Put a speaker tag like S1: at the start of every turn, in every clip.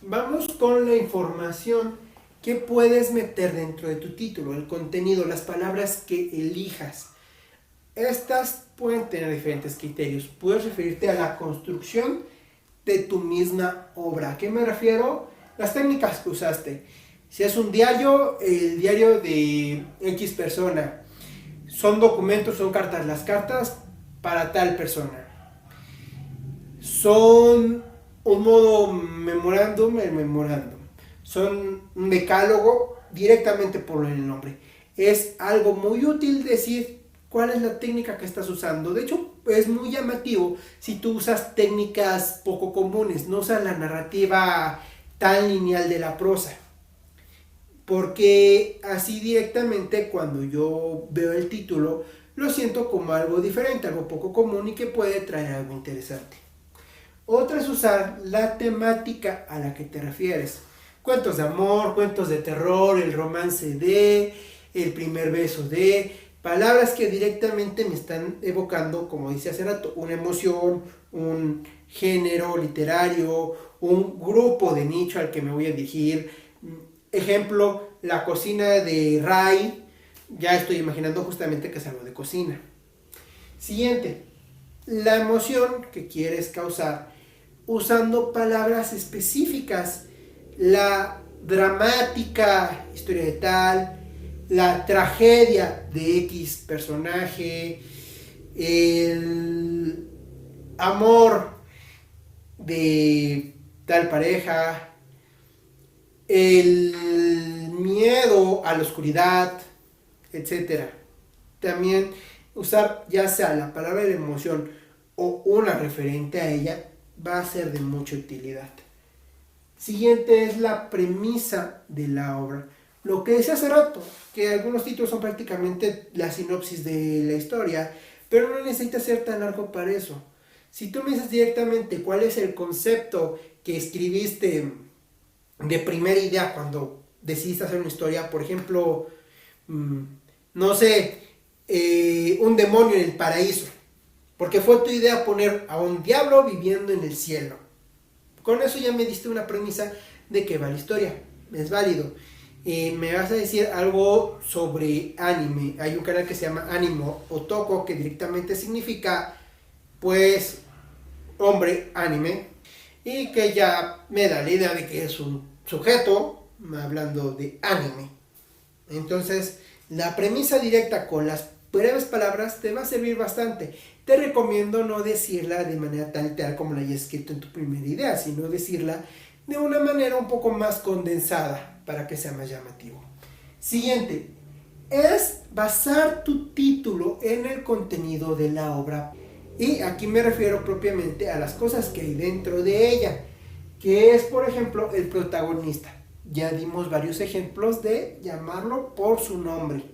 S1: Vamos con la información que puedes meter dentro de tu título, el contenido, las palabras que elijas. Estas pueden tener diferentes criterios. Puedes referirte a la construcción de tu misma obra. ¿A qué me refiero? Las técnicas que usaste. Si es un diario, el diario de X persona. Son documentos, son cartas. Las cartas para tal persona. Son un modo memorándum, el memorándum. Son un decálogo, directamente por el nombre. Es algo muy útil decir cuál es la técnica que estás usando. De hecho, es muy llamativo si tú usas técnicas poco comunes, no usas la narrativa tan lineal de la prosa. Porque así directamente cuando yo veo el título, lo siento como algo diferente, algo poco común y que puede traer algo interesante. Otra es usar la temática a la que te refieres. Cuentos de amor, cuentos de terror, el romance de, el primer beso de, palabras que directamente me están evocando, como dice hace rato, una emoción, un género literario, un grupo de nicho al que me voy a dirigir. Ejemplo, la cocina de Ray, ya estoy imaginando justamente que es algo de cocina. Siguiente, la emoción que quieres causar usando palabras específicas. La dramática historia de tal, la tragedia de X personaje, el amor de tal pareja, el miedo a la oscuridad, etcétera. También usar ya sea la palabra de emoción o una referente a ella va a ser de mucha utilidad. Siguiente es la premisa de la obra. Lo que decía hace rato, que algunos títulos son prácticamente la sinopsis de la historia, pero no necesita ser tan largo para eso. Si tú me dices directamente cuál es el concepto que escribiste de primera idea cuando decidiste hacer una historia, por ejemplo, no sé, un demonio en el paraíso, porque fue tu idea poner a un diablo viviendo en el cielo. Con eso ya me diste una premisa de que va la historia, es válido. Me vas a decir algo sobre anime. Hay un canal que se llama Animo Otoko, que directamente significa, pues, hombre anime, y que ya me da la idea de que es un sujeto hablando de anime. Entonces, la premisa directa con las breves palabras te va a servir bastante. Te recomiendo no decirla de manera tan literal como la hayas escrito en tu primera idea, sino decirla de una manera un poco más condensada para que sea más llamativo. Siguiente, es basar tu título en el contenido de la obra. Y aquí me refiero propiamente a las cosas que hay dentro de ella, que es, por ejemplo, el protagonista. Ya dimos varios ejemplos de llamarlo por su nombre.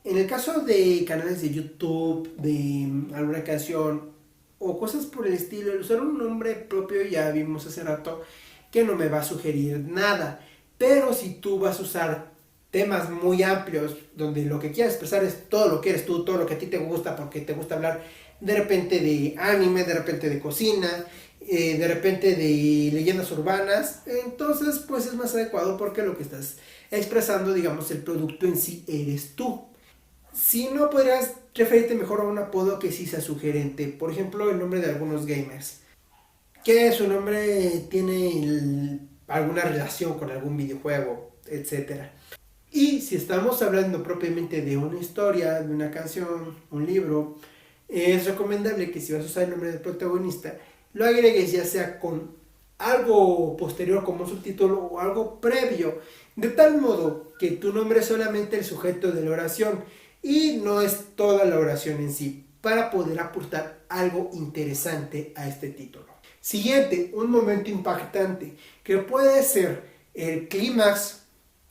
S1: En el caso de canales de YouTube, de alguna canción o cosas por el estilo, el usar un nombre propio ya vimos hace rato que no me va a sugerir nada. Pero si tú vas a usar temas muy amplios donde lo que quieras expresar es todo lo que eres tú, todo lo que a ti te gusta, porque te gusta hablar de repente de anime, de repente de cocina, de repente de leyendas urbanas, entonces pues es más adecuado porque lo que estás expresando, digamos, el producto en sí eres tú. Si no, podrías referirte mejor a un apodo que sí sea sugerente, por ejemplo el nombre de algunos gamers, que su nombre tiene alguna relación con algún videojuego, etcétera. Y si estamos hablando propiamente de una historia, de una canción, un libro, es recomendable que si vas a usar el nombre del protagonista, lo agregues ya sea con algo posterior como un subtítulo o algo previo, de tal modo que tu nombre es solamente el sujeto de la oración y no es toda la oración en sí, para poder aportar algo interesante a este título. Siguiente, un momento impactante, que puede ser el clímax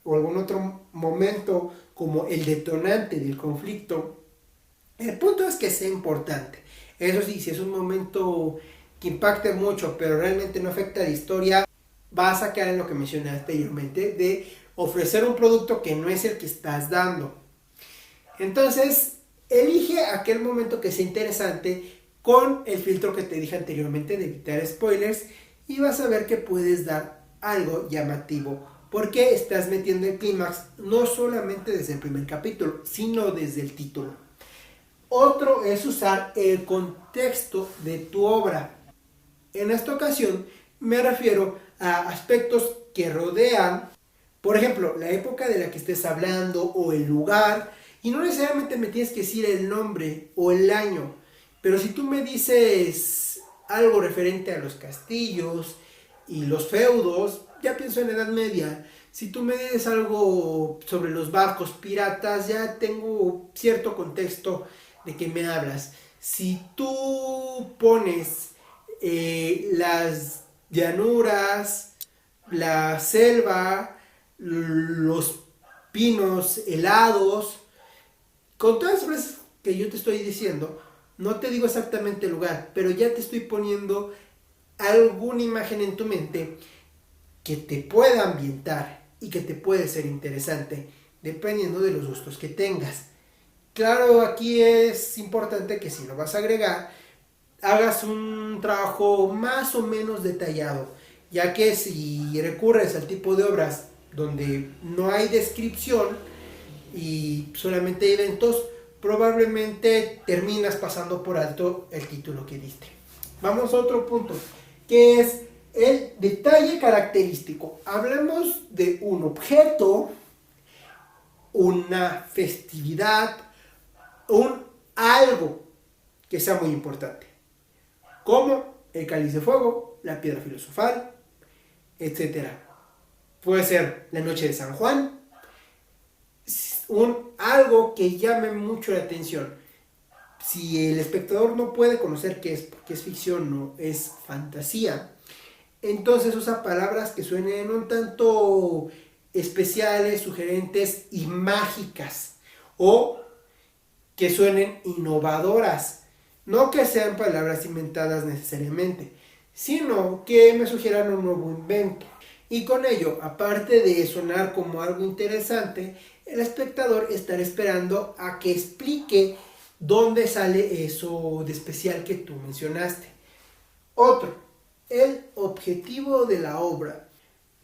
S1: o algún otro momento como el detonante del conflicto. El punto es que sea importante. Eso sí, si es un momento que impacte mucho, pero realmente no afecta a la historia, vas a quedar en lo que mencioné anteriormente, de ofrecer un producto que no es el que estás dando. Entonces, elige aquel momento que sea interesante con el filtro que te dije anteriormente de evitar spoilers y vas a ver que puedes dar algo llamativo, porque estás metiendo el clímax no solamente desde el primer capítulo, sino desde el título. Otro es usar el contexto de tu obra. En esta ocasión me refiero a aspectos que rodean, por ejemplo, la época de la que estés hablando o el lugar, y no necesariamente me tienes que decir el nombre o el año, pero si tú me dices algo referente a los castillos y los feudos, ya pienso en Edad Media. Si tú me dices algo sobre los barcos piratas, ya tengo cierto contexto de qué me hablas. Si tú pones las llanuras, la selva, los pinos helados, con todas las frases que yo te estoy diciendo, no te digo exactamente el lugar, pero ya te estoy poniendo alguna imagen en tu mente que te pueda ambientar y que te puede ser interesante, dependiendo de los gustos que tengas. Claro, aquí es importante que si lo vas a agregar, hagas un trabajo más o menos detallado, ya que si recurres al tipo de obras donde no hay descripción y solamente hay eventos, probablemente terminas pasando por alto el título que diste. Vamos a otro punto, que es el detalle característico. Hablamos de un objeto, una festividad, un algo que sea muy importante, como el cáliz de fuego, la piedra filosofal, etc. Puede ser la noche de San Juan, algo que llame mucho la atención. Si el espectador no puede conocer qué es, porque es ficción, no es fantasía, entonces usa palabras que suenen un tanto especiales, sugerentes y mágicas, o que suenen innovadoras, no que sean palabras inventadas necesariamente, sino que me sugieran un nuevo invento. Y con ello, aparte de sonar como algo interesante, el espectador estará esperando a que explique dónde sale eso de especial que tú mencionaste. Otro, el objetivo de la obra.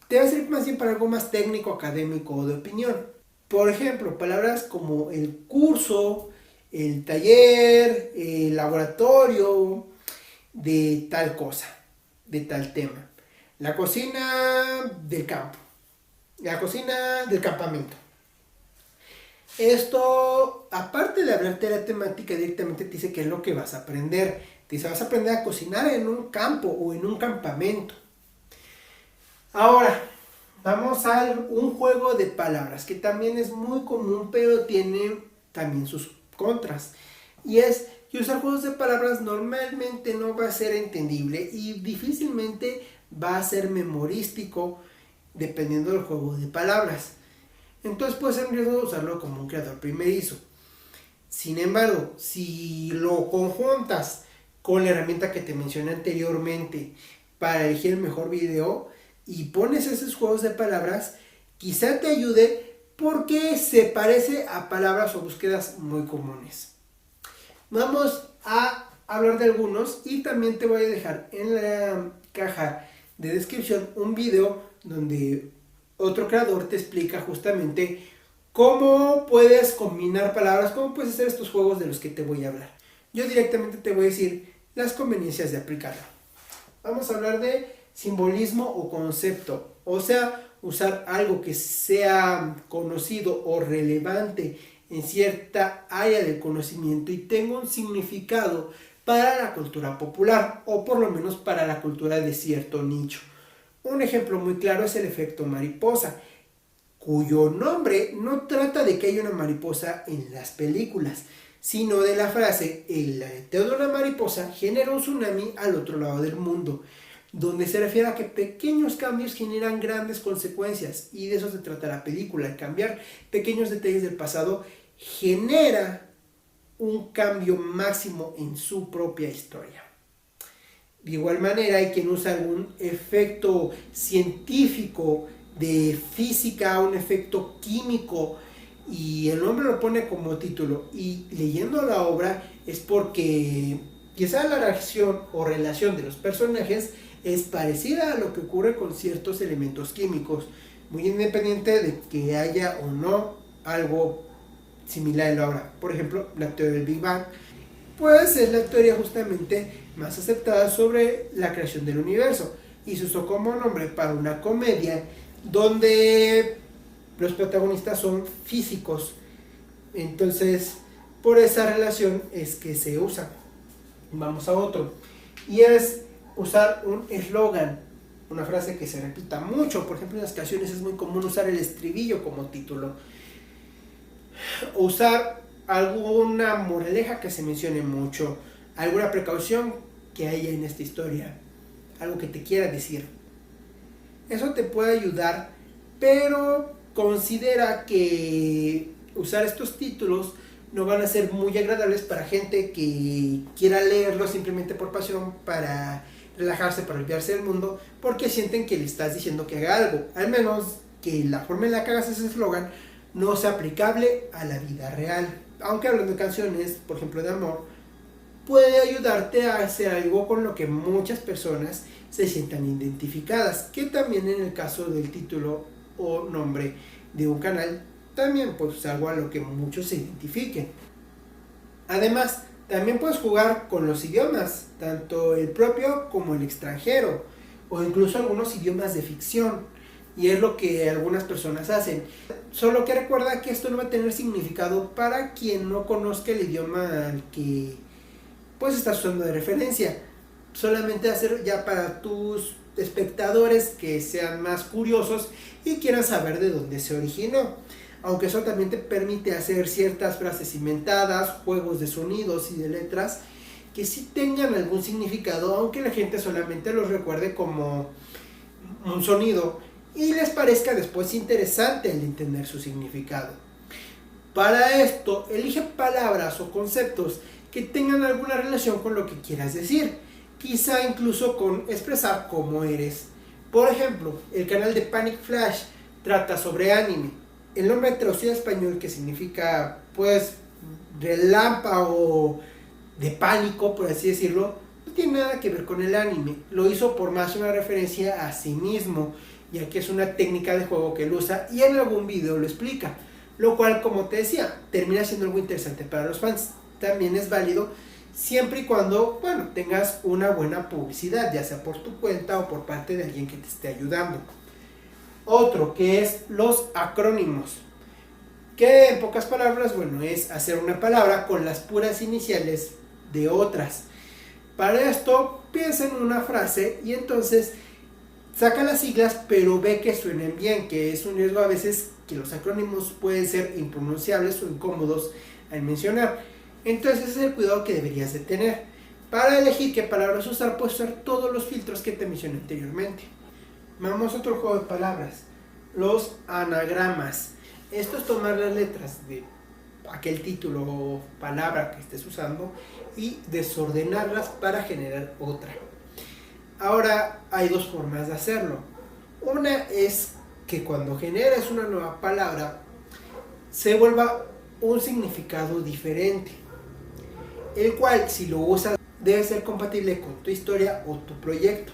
S1: Debe ser más bien para algo más técnico, académico o de opinión. Por ejemplo, palabras como el curso, el taller, el laboratorio de tal cosa, de tal tema. La cocina del campo, la cocina del campamento. Esto, aparte de hablarte de la temática, directamente te dice qué es lo que vas a aprender. Te dice, vas a aprender a cocinar en un campo o en un campamento. Ahora, vamos a un juego de palabras que también es muy común, pero tiene también sus contras. Y es que usar juegos de palabras normalmente no va a ser entendible y difícilmente va a ser memorístico dependiendo del juego de palabras. Entonces puede ser un riesgo usarlo como un creador primerizo. Sin embargo, si lo conjuntas con la herramienta que te mencioné anteriormente para elegir el mejor video y pones esos juegos de palabras, quizá te ayude porque se parece a palabras o búsquedas muy comunes. Vamos a hablar de algunos y también te voy a dejar en la caja de descripción un video donde otro creador te explica justamente cómo puedes combinar palabras, cómo puedes hacer estos juegos de los que te voy a hablar. Yo directamente te voy a decir las conveniencias de aplicarlo. Vamos a hablar de simbolismo o concepto, o sea, usar algo que sea conocido o relevante en cierta área del conocimiento y tenga un significado para la cultura popular o por lo menos para la cultura de cierto nicho. Un ejemplo muy claro es el efecto mariposa, cuyo nombre no trata de que haya una mariposa en las películas, sino de la frase, el aleteo de una mariposa genera un tsunami al otro lado del mundo, donde se refiere a que pequeños cambios generan grandes consecuencias, y de eso se trata la película, el cambiar pequeños detalles del pasado genera un cambio máximo en su propia historia. De igual manera hay quien usa algún efecto científico de física, un efecto químico, y el nombre lo pone como título, y leyendo la obra es porque quizá la reacción o relación de los personajes es parecida a lo que ocurre con ciertos elementos químicos, muy independiente de que haya o no algo similar en la obra. Por ejemplo, la teoría del Big Bang, pues es la teoría justamente más aceptada sobre la creación del universo y se usó como nombre para una comedia donde los protagonistas son físicos. Entonces, por esa relación es que se usa. Vamos a otro. Y es usar un eslogan, una frase que se repita mucho. Por ejemplo, en las canciones es muy común usar el estribillo como título. O usar alguna moraleja que se mencione mucho, alguna precaución que haya en esta historia, algo que te quiera decir. Eso te puede ayudar, pero considera que usar estos títulos no van a ser muy agradables para gente que quiera leerlo simplemente por pasión, para relajarse, para olvidarse del mundo, porque sienten que le estás diciendo que haga algo, al menos que la forma en la que hagas ese eslogan no sea aplicable a la vida real. Aunque hablando de canciones, por ejemplo de amor, puede ayudarte a hacer algo con lo que muchas personas se sientan identificadas, que también en el caso del título o nombre de un canal, también pues algo a lo que muchos se identifiquen. Además, también puedes jugar con los idiomas, tanto el propio como el extranjero, o incluso algunos idiomas de ficción, y es lo que algunas personas hacen. Solo que recuerda que esto no va a tener significado para quien no conozca el idioma al que pues estás usando de referencia. Solamente hacer ya para tus espectadores que sean más curiosos y quieran saber de dónde se originó. Aunque eso también te permite hacer ciertas frases inventadas, juegos de sonidos y de letras que sí tengan algún significado, aunque la gente solamente los recuerde como un sonido y les parezca después interesante el entender su significado. Para esto, elige palabras o conceptos que tengan alguna relación con lo que quieras decir, quizá incluso con expresar cómo eres. Por ejemplo, el canal de Panic Flash trata sobre anime. El nombre traducido a español, que significa pues relámpago de pánico, por así decirlo, no tiene nada que ver con el anime. Lo hizo por más una referencia a sí mismo, ya que es una técnica de juego que él usa y en algún video lo explica, lo cual, como te decía, termina siendo algo interesante para los fans. También es válido siempre y cuando, bueno, tengas una buena publicidad, ya sea por tu cuenta o por parte de alguien que te esté ayudando. Otro que es los acrónimos, que en pocas palabras, bueno, es hacer una palabra con las puras iniciales de otras. Para esto, piensa en una frase y entonces saca las siglas, pero ve que suenen bien, que es un riesgo a veces que los acrónimos pueden ser impronunciables o incómodos al mencionar. Entonces ese es el cuidado que deberías de tener. Para elegir qué palabras usar, puedes usar todos los filtros que te mencioné anteriormente. Vamos a otro juego de palabras, los anagramas. Esto es tomar las letras de aquel título o palabra que estés usando y desordenarlas para generar otra. Ahora hay dos formas de hacerlo. Una es que cuando generas una nueva palabra se vuelva un significado diferente, el cual si lo usas debe ser compatible con tu historia o tu proyecto.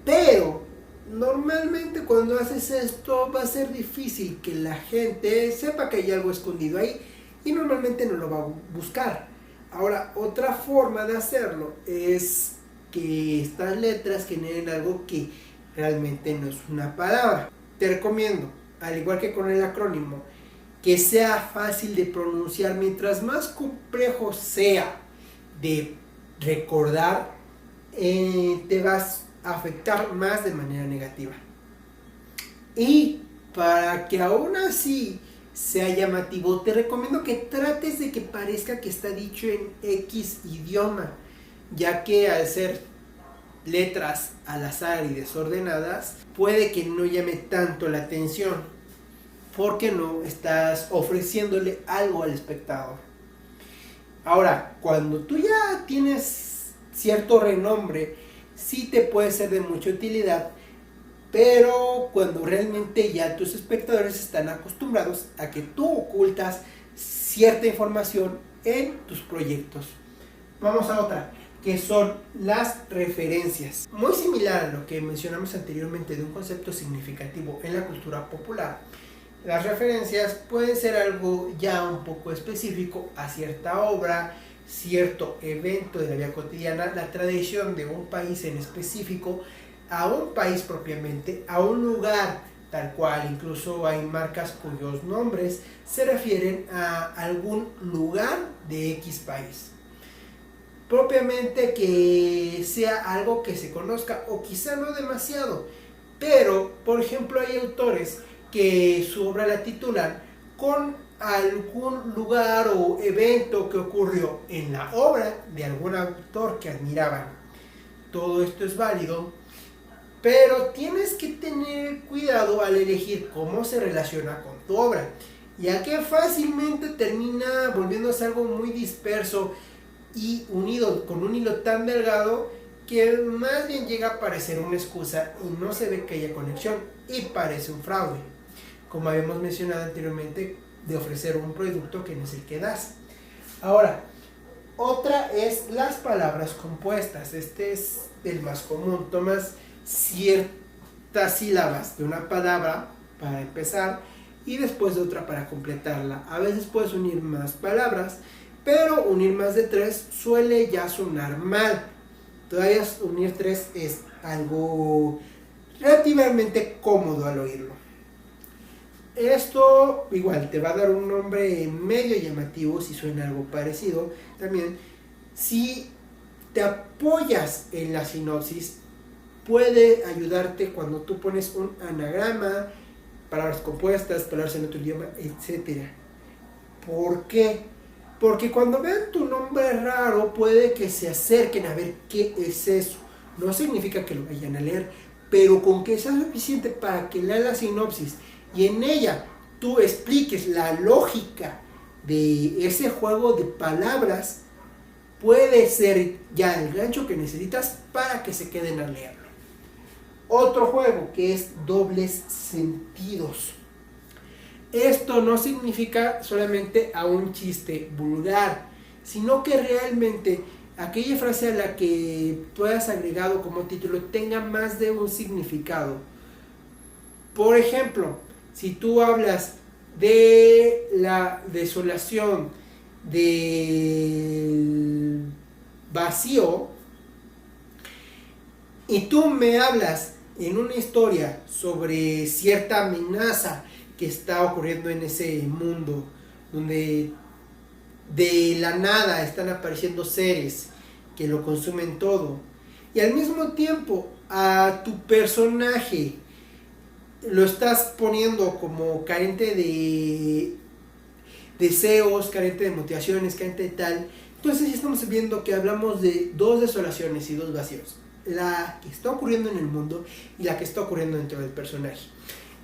S1: Pero normalmente cuando haces esto va a ser difícil que la gente sepa que hay algo escondido ahí y normalmente no lo va a buscar. Ahora, otra forma de hacerlo es que estas letras generen algo que realmente no es una palabra. Te recomiendo, al igual que con el acrónimo, que sea fácil de pronunciar. Mientras más complejo sea de recordar, te vas a afectar más de manera negativa. Y para que aún así sea llamativo, te recomiendo que trates de que parezca que está dicho en X idioma, ya que al ser letras al azar y desordenadas, puede que no llame tanto la atención, porque no estás ofreciéndole algo al espectador. Ahora, cuando tú ya tienes cierto renombre, sí te puede ser de mucha utilidad, pero cuando realmente ya tus espectadores están acostumbrados a que tú ocultas cierta información en tus proyectos. Vamos a otra, que son las referencias. Muy similar a lo que mencionamos anteriormente de un concepto significativo en la cultura popular, las referencias pueden ser algo ya un poco específico a cierta obra, cierto evento de la vida cotidiana, la tradición de un país en específico, a un país propiamente, a un lugar tal cual. Incluso hay marcas cuyos nombres se refieren a algún lugar de X país. Propiamente que sea algo que se conozca o quizá no demasiado, pero por ejemplo hay autores que su obra la titulan con algún lugar o evento que ocurrió en la obra de algún autor que admiraban. Todo esto es válido, pero tienes que tener cuidado al elegir cómo se relaciona con tu obra, ya que fácilmente termina volviéndose algo muy disperso y unido con un hilo tan delgado que más bien llega a parecer una excusa y no se ve que haya conexión y parece un fraude, como habíamos mencionado anteriormente, de ofrecer un producto que no es el que das. Ahora, otra es las palabras compuestas. Este es el más común. Tomas ciertas sílabas de una palabra para empezar y después de otra para completarla. A veces puedes unir más palabras, pero unir más de 3 suele ya sonar mal. Todavía unir 3 es algo relativamente cómodo al oírlo. Esto igual te va a dar un nombre medio llamativo si suena algo parecido. También, si te apoyas en la sinopsis, puede ayudarte cuando tú pones un anagrama, palabras compuestas, palabras en otro idioma, etc. ¿Por qué? Porque cuando vean tu nombre raro, puede que se acerquen a ver qué es eso. No significa que lo vayan a leer, pero con que sea suficiente para que lean la sinopsis y en ella tú expliques la lógica de ese juego de palabras, puede ser ya el gancho que necesitas para que se queden a leerlo. Otro juego que es dobles sentidos. Esto no significa solamente a un chiste vulgar, sino que realmente aquella frase a la que tú hayas agregado como título tenga más de un significado. Por ejemplo, si tú hablas de la desolación, del vacío, y tú me hablas en una historia sobre cierta amenaza que está ocurriendo en ese mundo, donde de la nada están apareciendo seres que lo consumen todo, y al mismo tiempo a tu personaje lo estás poniendo como carente de deseos, carente de motivaciones, carente de tal, entonces ya estamos viendo que hablamos de 2 desolaciones y 2 vacíos, la que está ocurriendo en el mundo y la que está ocurriendo dentro del personaje.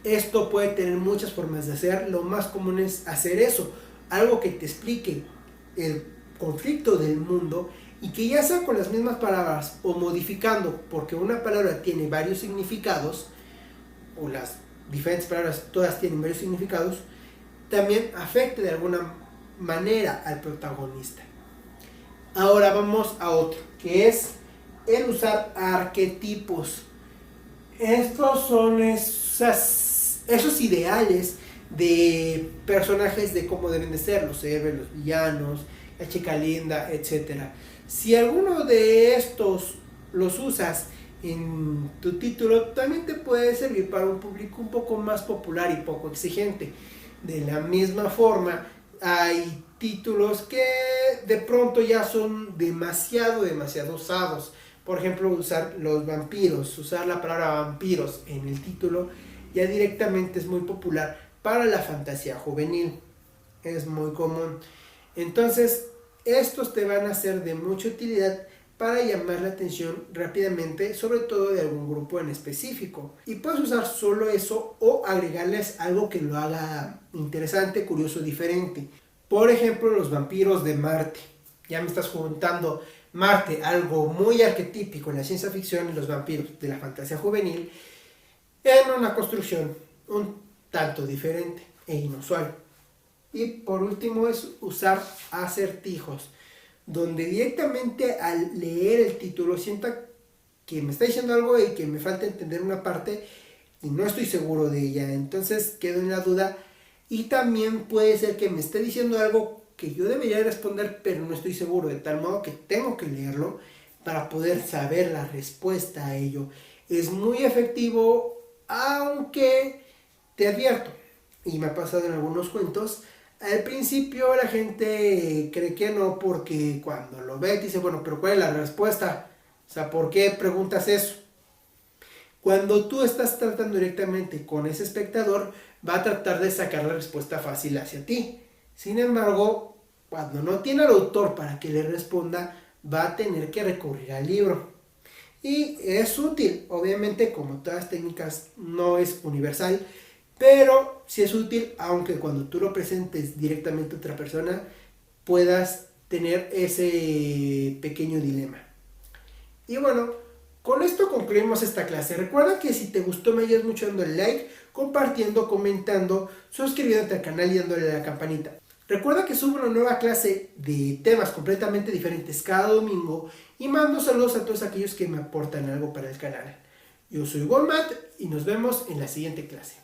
S1: Esto puede tener muchas formas de hacer. Lo más común es hacer eso, algo que te explique el conflicto del mundo y que ya sea con las mismas palabras o modificando, porque una palabra tiene varios significados, o las diferentes palabras todas tienen varios significados, también afecte de alguna manera al protagonista. Ahora vamos a otro, que es el usar arquetipos. Estos son esos ideales de personajes, de cómo deben de ser los héroes, los villanos, la chica linda, etc. Si alguno de estos los usas en tu título, también te puede servir para un público un poco más popular y poco exigente. De la misma forma, hay títulos que de pronto ya son demasiado usados. Por ejemplo, usar los vampiros, usar la palabra vampiros en el título ya directamente es muy popular para la fantasía juvenil. Es muy común. Entonces, estos te van a ser de mucha utilidad para llamar la atención rápidamente, sobre todo de algún grupo en específico. Y puedes usar solo eso o agregarles algo que lo haga interesante, curioso, diferente. Por ejemplo, los vampiros de Marte. Ya me estás juntando Marte, algo muy arquetípico en la ciencia ficción, y los vampiros de la fantasía juvenil, en una construcción un tanto diferente e inusual. Y por último es usar acertijos. donde directamente al leer el título sienta que me está diciendo algo y que me falta entender una parte y no estoy seguro de ella, entonces quedo en la duda. Y también puede ser que me esté diciendo algo que yo debería responder, pero no estoy seguro, de tal modo que tengo que leerlo para poder saber la respuesta a ello. Es muy efectivo, aunque te advierto, y me ha pasado en algunos cuentos, al principio la gente cree que no, porque cuando lo ve te dice, bueno, pero ¿cuál es la respuesta? O sea, ¿por qué preguntas eso? Cuando tú estás tratando directamente con ese espectador, va a tratar de sacar la respuesta fácil hacia ti. Sin embargo, cuando no tiene al autor para que le responda, va a tener que recurrir al libro. Y es útil, obviamente como todas las técnicas no es universal, pero sí es útil, aunque cuando tú lo presentes directamente a otra persona, puedas tener ese pequeño dilema. Y bueno, con esto concluimos esta clase. Recuerda que si te gustó me ayudas mucho dándole like, compartiendo, comentando, suscribiéndote al canal y dándole a la campanita. Recuerda que subo una nueva clase de temas completamente diferentes cada domingo y mando saludos a todos aquellos que me aportan algo para el canal. Yo soy Walmat y nos vemos en la siguiente clase.